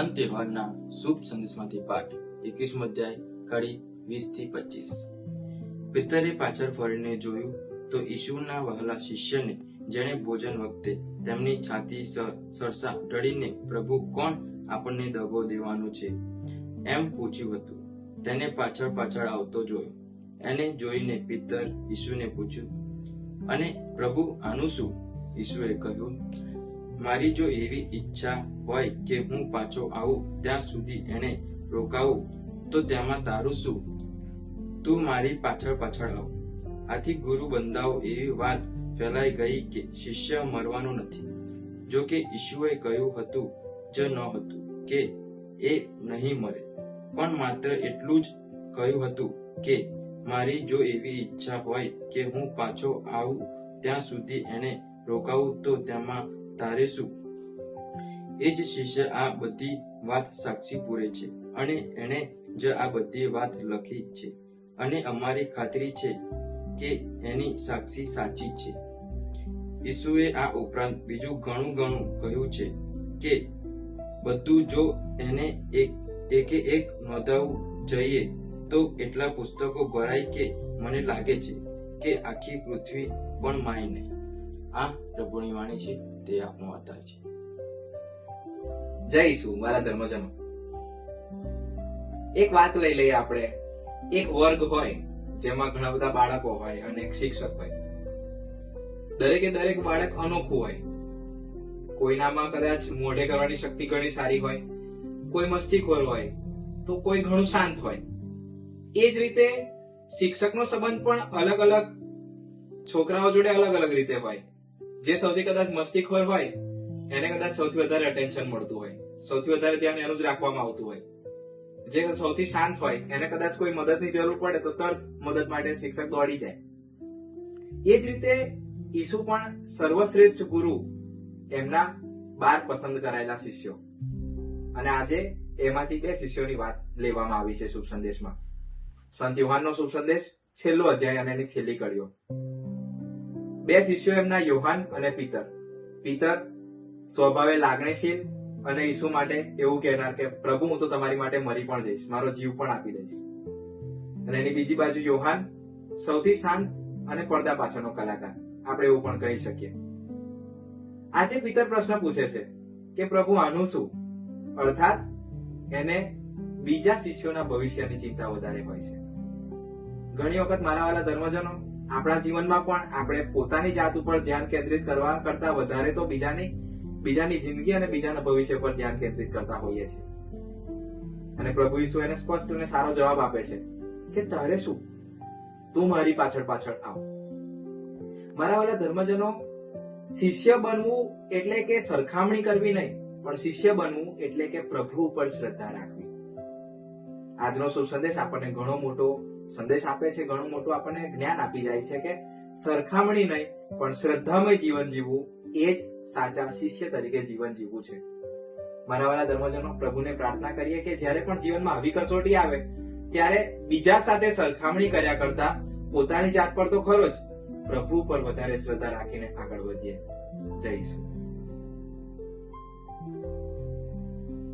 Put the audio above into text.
સંત યોહાનના શુભ સંદેશમાંથી પાઠ 21મો અધ્યાય કડી 20 થી 25। પિતરે પાછળ ફરીને જોયું તો ઈસુના વહાલા શિષ્યને, જેણે ભોજન વખતે તેમની છાતી સરસા ઢળીને પ્રભુ કોણ આપણને દગો દેવાનું છે એમ પૂછ્યું હતું, તેને પાછળ પાછળ આવતો જોયો। એને જોઈને પિતર ઈસુને પૂછ્યું, અને પ્રભુ આનું શું? ઈસુએ કહ્યું, મારી જો એવી ઈચ્છા હોય કે હું પાછો આવું ત્યાં સુધી એને રોકાવું, તો તેમાં તારું શું? તું મારી પાછળ પાછળ આવ। આથી ગુરુ બંધાઓ એવી વાત ફેલાઈ ગઈ કે શિષ્ય મરવાનું નથી। જો કે ઈસુએ કહ્યું હતું જ ન હતું કે એ નહીં મરે, પણ માત્ર એટલું જ કહ્યું હતું કે મારી જો એવી ઈચ્છા હોય કે હું પાછો આવું ત્યાં સુધી એને રોકાવું, તો તેમાં તારે શું? એ જ શિષ્ય આ બધી વાત સાક્ષી પૂરે છે, અને એણે જ આ બધી વાત લખી છે, અને અમારી ખાતરી છે કે એની સાક્ષી સાચી છે। ઈસુએ આ ઉપરાંત બીજું ઘણું કહ્યું છે કે બધું જો એને એકે એક નોંધાવું જઈએ તો એટલા પુસ્તકો ભરાય કે મને લાગે છે કે આખી પૃથ્વી પણ માય નહીં। આ પ્રભુની વાણી છે, તે આપનો આધાર છે। જય ઈસુ। મારા ધર્મજનો, એક વાત લઈ લઈએ આપણે। એક વર્ગ હોય જેમાં ઘણા બધા બાળકો હોય અને એક શિક્ષક હોય। દરેક બાળક અનોખું હોય। કોઈનામાં કદાચ મોઢે કરવાની શક્તિ ઘણી સારી હોય, કોઈ મસ્તીખોર હોય, તો કોઈ ઘણું શાંત હોય। એ જ રીતે શિક્ષકનો સંબંધ પણ અલગ અલગ છોકરાઓ જોડે અલગ અલગ રીતે હોય। જે સૌથી કદાચ મસ્તીખોર હોય એને કદાચ સૌથી વધારે અટેન્શન મળતું હોય, સૌથી વધારે ધ્યાન એનું જ રાખવામાં આવતું હોય। જે સૌથી શાંત હોય એને કદાચ કોઈ મદદની જરૂર પડે તો તરત મદદ માટે શિક્ષક દોડી જાય। એ જ રીતે ઈસુ પણ સર્વશ્રેષ્ઠ ગુરુ, એમના 12 પસંદ કરાયેલા શિષ્યો, અને આજે એમાંથી 2 શિષ્યોની વાત લેવામાં આવી છે શુભ સંદેશમાં। સંત યોહાનનો શુભ સંદેશ, છેલ્લો અધ્યાય અને એની છેલ્લી કડીઓ। 2 શિષ્યો એમના યોહાન અને પિતર। પિતર સ્વભાવે લાગણીશીલ અને ઈસુ માટે એવું કહેનાર કે પ્રભુ હું તો તમારી માટે મરી પણ જઈશ, મારો જીવ પણ આપી દઈશ। અને એની બીજી બાજુ યોહાન સૌથી શાંત અને પડદા પાછળનો કલાકાર, આપણે એવું પણ કહી શકીએ। આજે પિતર પ્રશ્ન પૂછે છે કે પ્રભુ આનું શું? અર્થાત એને બીજા શિષ્યોના ભવિષ્યની ચિંતા વધારે હોય છે। ઘણી વખત મારા વાલા ધર્મજનો, આપણા જીવનમાં પણ આપણે પોતાની જાત ઉપર ધ્યાન કેન્દ્રિત કરવા કરતા વધારે તો બીજાની જિંદગી અને બીજાના ભવિષ્ય પર ધ્યાન કેન્દ્રિત કરતા હોઈએ છીએ। અને પ્રભુ ઈસુ એને સ્પષ્ટ અને સારો જવાબ આપે છે કે તારે શું? તું મારી પાછળ પાછળ આવ। મારા વાલા ધર્મજનો, શિષ્ય બનવું એટલે કે સરખામણી કરવી નહીં, પણ શિષ્ય બનવું એટલે કે પ્રભુ ઉપર શ્રદ્ધા રાખવી। આજનો શુભ સંદેશ આપણને ઘણો મોટો સંદેશ આપે છે, ઘણું મોટું આપણને જ્ઞાન આપી જાય છે કે સરખામણી નહીં પણ શ્રદ્ધામય જીવન જીવવું એ જ સાચા શિષ્ય તરીકે જીવન જીવવું છે। મારા વાલા ધર્મજનો, પ્રભુને પ્રાર્થના કરીએ કે જ્યારે પણ જીવનમાં આવી કસોટી આવે ત્યારે બીજા સાથે સરખામણી કર્યા કરતા પોતાની જાત પર તો ખરો જ, પ્રભુ પર વધારે શ્રદ્ધા રાખીને આગળ વધીએ। જય ઈસુ।